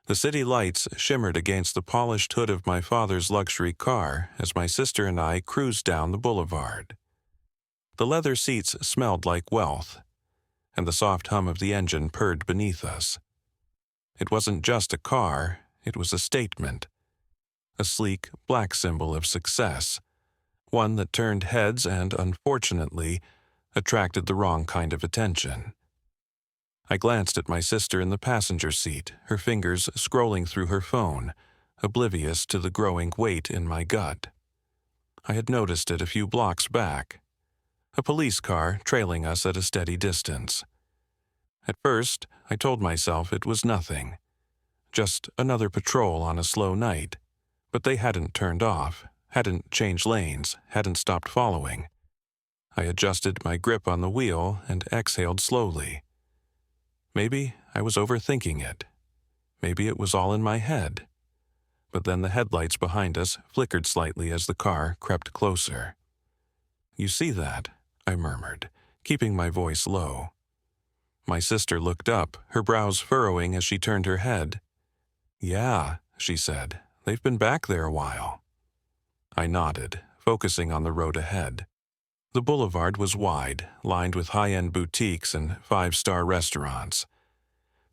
The city lights shimmered against the polished hood of my father's luxury car as my sister and I cruised down the boulevard. The leather seats smelled like wealth, and the soft hum of the engine purred beneath us. It wasn't just a car, it was a statement. A sleek, black symbol of success, one that turned heads and, unfortunately, attracted the wrong kind of attention. I glanced at my sister in the passenger seat, her fingers scrolling through her phone, oblivious to the growing weight in my gut. I had noticed it a few blocks back. A police car trailing us at a steady distance. At first, I told myself it was nothing. Just another patrol on a slow night. But they hadn't turned off, hadn't changed lanes, hadn't stopped following. I adjusted my grip on the wheel and exhaled slowly. Maybe I was overthinking it. Maybe it was all in my head. But then the headlights behind us flickered slightly as the car crept closer. "You see that?" I murmured, keeping my voice low. My sister looked up, her brows furrowing as she turned her head. "Yeah," she said, "they've been back there a while." I nodded, focusing on the road ahead. The boulevard was wide, lined with high-end boutiques and five-star restaurants.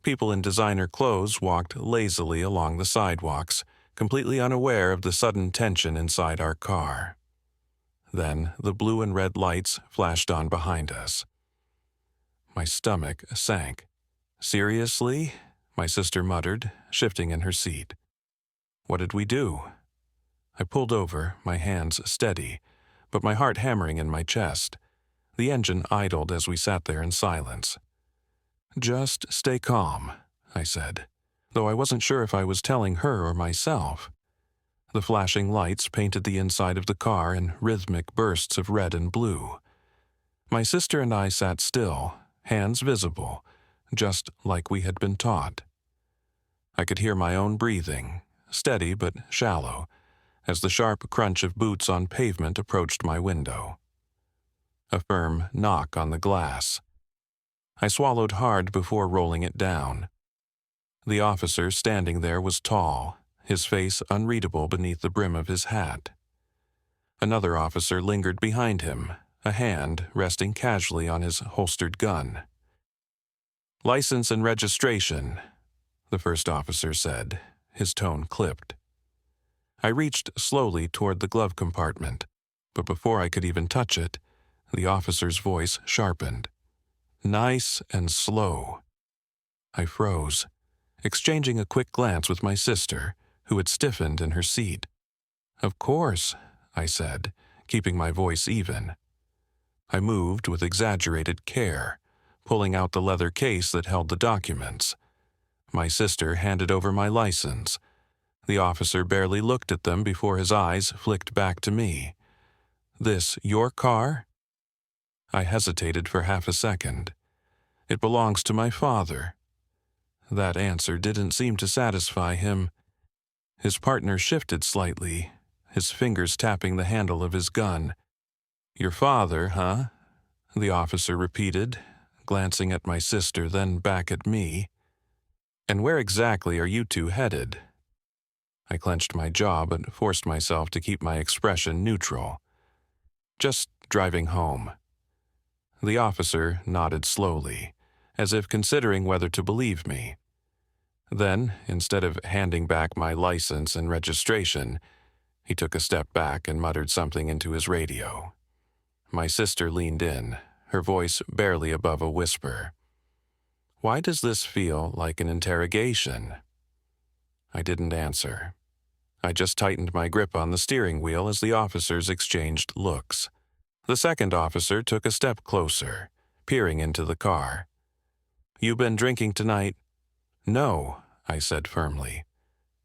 People in designer clothes walked lazily along the sidewalks, completely unaware of the sudden tension inside our car. Then the blue and red lights flashed on behind us. My stomach sank. "Seriously?" my sister muttered, shifting in her seat. What did we do? I pulled over, my hands steady, but my heart hammering in my chest. The engine idled as we sat there in silence. "Just stay calm," I said, though I wasn't sure if I was telling her or myself. The flashing lights painted the inside of the car in rhythmic bursts of red and blue. My sister and I sat still, hands visible, just like we had been taught. I could hear my own breathing, steady but shallow, as the sharp crunch of boots on pavement approached my window. A firm knock on the glass. I swallowed hard before rolling it down. The officer standing there was tall, his face unreadable beneath the brim of his hat. Another officer lingered behind him, a hand resting casually on his holstered gun. "License and registration," the first officer said, his tone clipped. I reached slowly toward the glove compartment, but before I could even touch it, the officer's voice sharpened. "Nice and slow." I froze, exchanging a quick glance with my sister, who had stiffened in her seat. "Of course," I said, keeping my voice even. I moved with exaggerated care, pulling out the leather case that held the documents. My sister handed over my license. The officer barely looked at them before his eyes flicked back to me. "This your car?" I hesitated for half a second. "It belongs to my father." That answer didn't seem to satisfy him. His partner shifted slightly, his fingers tapping the handle of his gun. "Your father, huh?" the officer repeated, glancing at my sister, then back at me. "And where exactly are you two headed?" I clenched my jaw but forced myself to keep my expression neutral. "Just driving home." The officer nodded slowly, as if considering whether to believe me. Then, instead of handing back my license and registration, he took a step back and muttered something into his radio. My sister leaned in, her voice barely above a whisper. "Why does this feel like an interrogation?" I didn't answer. I just tightened my grip on the steering wheel as the officers exchanged looks. The second officer took a step closer, peering into the car. "You been drinking tonight?" "No," I said firmly.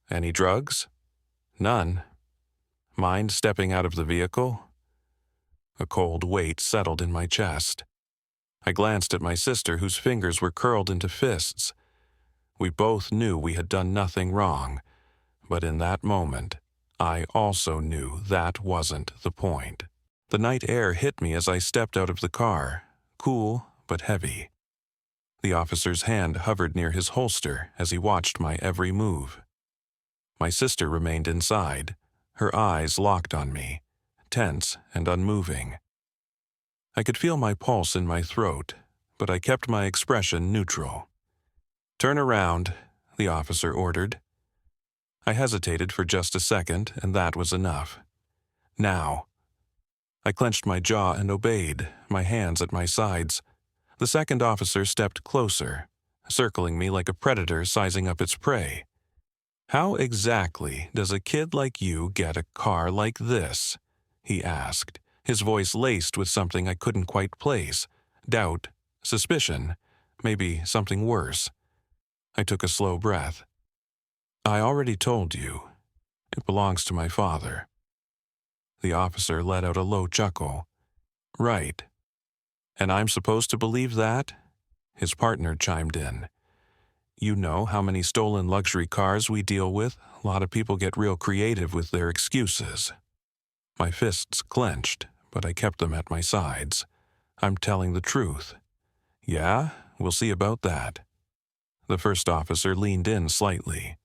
"Any drugs?" "None." "Mind stepping out of the vehicle?" A cold weight settled in my chest. I glanced at my sister, whose fingers were curled into fists. We both knew we had done nothing wrong, but in that moment, I also knew that wasn't the point. The night air hit me as I stepped out of the car, cool but heavy. The officer's hand hovered near his holster as he watched my every move. My sister remained inside, her eyes locked on me, tense and unmoving. I could feel my pulse in my throat, but I kept my expression neutral. "Turn around," the officer ordered. I hesitated for just a second, and that was enough. "Now." I clenched my jaw and obeyed, my hands at my sides. The second officer stepped closer, circling me like a predator sizing up its prey. "How exactly does a kid like you get a car like this?" he asked, his voice laced with something I couldn't quite place. Doubt, suspicion, maybe something worse. I took a slow breath. "I already told you. It belongs to my father." The officer let out a low chuckle. "Right. And I'm supposed to believe that?" His partner chimed in. "You know how many stolen luxury cars we deal with? A lot of people get real creative with their excuses." My fists clenched, but I kept them at my sides. "I'm telling the truth." "Yeah? We'll see about that." The first officer leaned in slightly.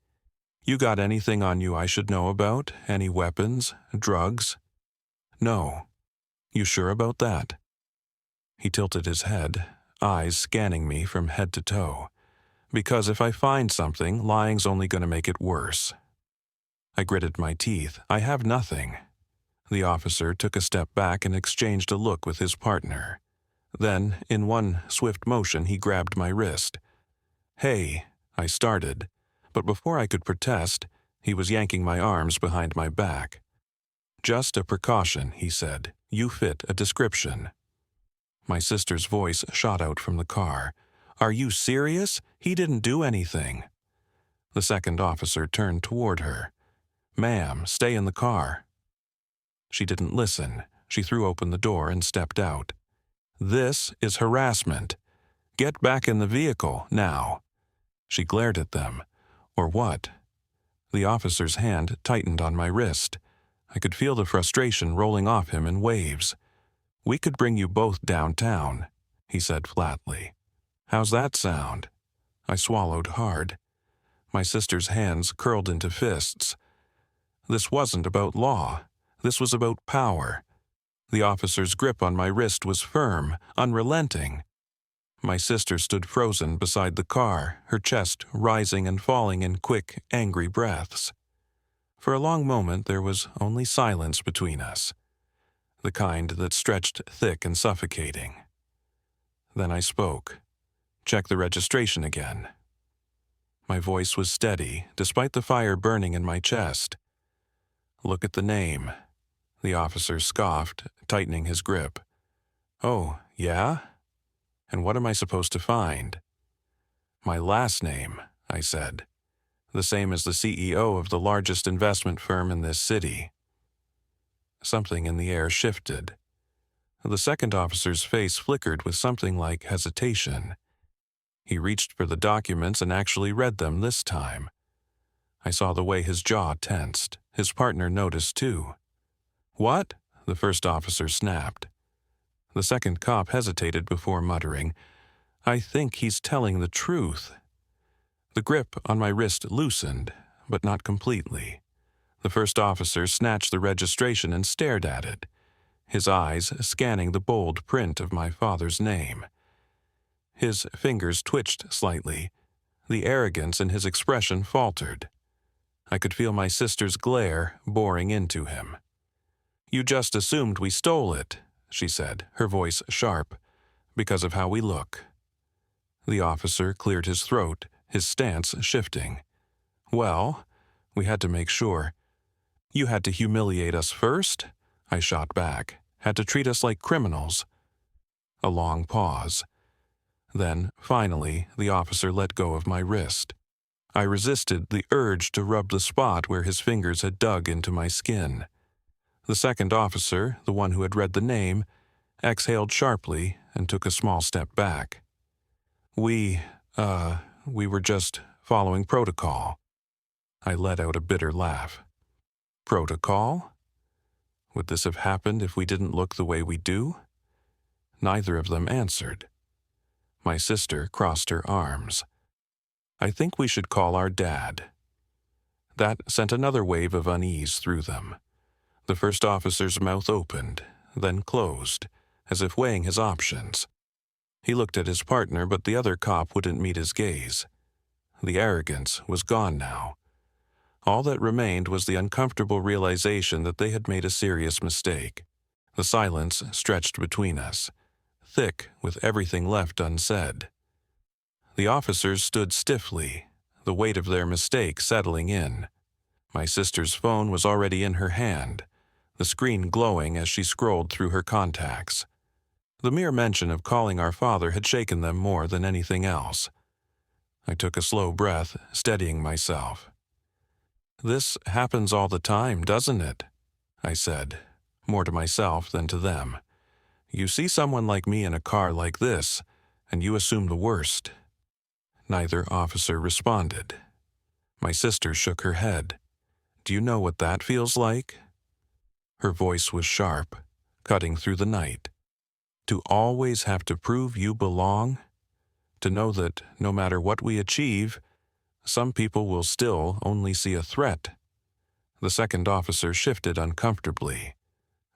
"You got anything on you I should know about? Any weapons? Drugs?" "No." "You sure about that?" He tilted his head, eyes scanning me from head to toe. "Because if I find something, lying's only going to make it worse." I gritted my teeth. "I have nothing." The officer took a step back and exchanged a look with his partner. Then, in one swift motion, he grabbed my wrist. "Hey," I started, but before I could protest, he was yanking my arms behind my back. "Just a precaution," he said. "You fit a description." My sister's voice shot out from the car. "Are you serious? He didn't do anything." The second officer turned toward her. "Ma'am, stay in the car." She didn't listen. She threw open the door and stepped out. "This is harassment. Get back in the vehicle, now." She glared at them. "Or what?" The officer's hand tightened on my wrist. I could feel the frustration rolling off him in waves. "We could bring you both downtown," he said flatly. "How's that sound?" I swallowed hard. My sister's hands curled into fists. This wasn't about law. This was about power. The officer's grip on my wrist was firm, unrelenting. My sister stood frozen beside the car, her chest rising and falling in quick, angry breaths. For a long moment there was only silence between us, the kind that stretched thick and suffocating. Then I spoke. "Check the registration again." My voice was steady, despite the fire burning in my chest. "Look at the name." The officer scoffed, tightening his grip. "Oh, yeah? And what am I supposed to find?" "My last name," I said. "The same as the CEO of the largest investment firm in this city." Something in the air shifted. The second officer's face flickered with something like hesitation. He reached for the documents and actually read them this time. I saw the way his jaw tensed. His partner noticed too. "What?" the first officer snapped. The second cop hesitated before muttering, "I think he's telling the truth." The grip on my wrist loosened, but not completely. The first officer snatched the registration and stared at it, his eyes scanning the bold print of my father's name. His fingers twitched slightly. The arrogance in his expression faltered. I could feel my sister's glare boring into him. "You just assumed we stole it," she said, her voice sharp, "because of how we look." The officer cleared his throat, his stance shifting. "Well, we had to make sure." "You had to humiliate us first?" I shot back. "Had to treat us like criminals." A long pause. Then, finally, the officer let go of my wrist. I resisted the urge to rub the spot where his fingers had dug into my skin. The second officer, the one who had read the name, exhaled sharply and took a small step back. We were just following protocol." I let out a bitter laugh. "Protocol? Would this have happened if we didn't look the way we do?" Neither of them answered. My sister crossed her arms. "I think we should call our dad." That sent another wave of unease through them. The first officer's mouth opened, then closed, as if weighing his options. He looked at his partner, but the other cop wouldn't meet his gaze. The arrogance was gone now. All that remained was the uncomfortable realization that they had made a serious mistake. The silence stretched between us, thick with everything left unsaid. The officers stood stiffly, the weight of their mistake settling in. My sister's phone was already in her hand, the screen glowing as she scrolled through her contacts. The mere mention of calling our father had shaken them more than anything else. I took a slow breath, steadying myself. "This happens all the time, doesn't it?" I said, more to myself than to them. "You see someone like me in a car like this, and you assume the worst." Neither officer responded. My sister shook her head. "Do you know what that feels like?" Her voice was sharp, cutting through the night. "To always have to prove you belong? To know that no matter what we achieve, some people will still only see a threat." The second officer shifted uncomfortably.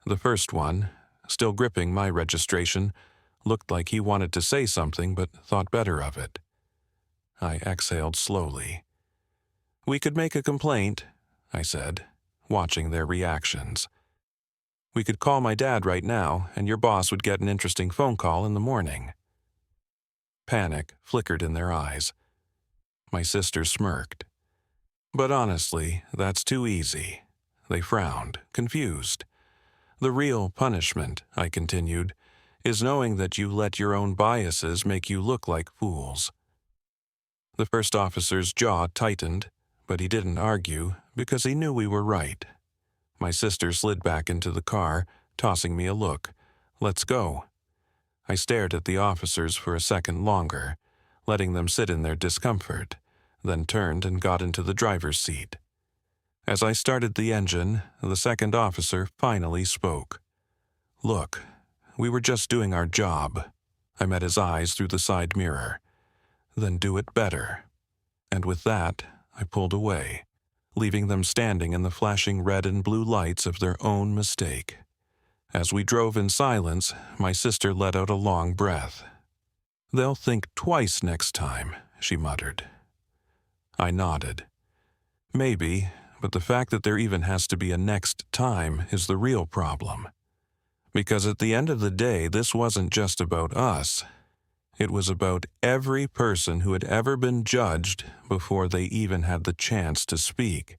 The first one, still gripping my registration, looked like he wanted to say something but thought better of it. I exhaled slowly. "We could make a complaint," I said, watching their reactions. "We could call my dad right now, and your boss would get an interesting phone call in the morning." Panic flickered in their eyes. My sister smirked. "But honestly, that's too easy." They frowned, confused. "The real punishment," I continued, "is knowing that you let your own biases make you look like fools." The first officer's jaw tightened, but he didn't argue because he knew we were right. My sister slid back into the car, tossing me a look. "Let's go." I stared at the officers for a second longer, letting them sit in their discomfort, then turned and got into the driver's seat. As I started the engine, the second officer finally spoke. "Look, we were just doing our job." I met his eyes through the side mirror. "Then do it better." And with that, I pulled away, leaving them standing in the flashing red and blue lights of their own mistake. As we drove in silence, my sister let out a long breath. "They'll think twice next time," she muttered. I nodded. "Maybe, but the fact that there even has to be a next time is the real problem. Because at the end of the day, this wasn't just about us. It was about every person who had ever been judged before they even had the chance to speak.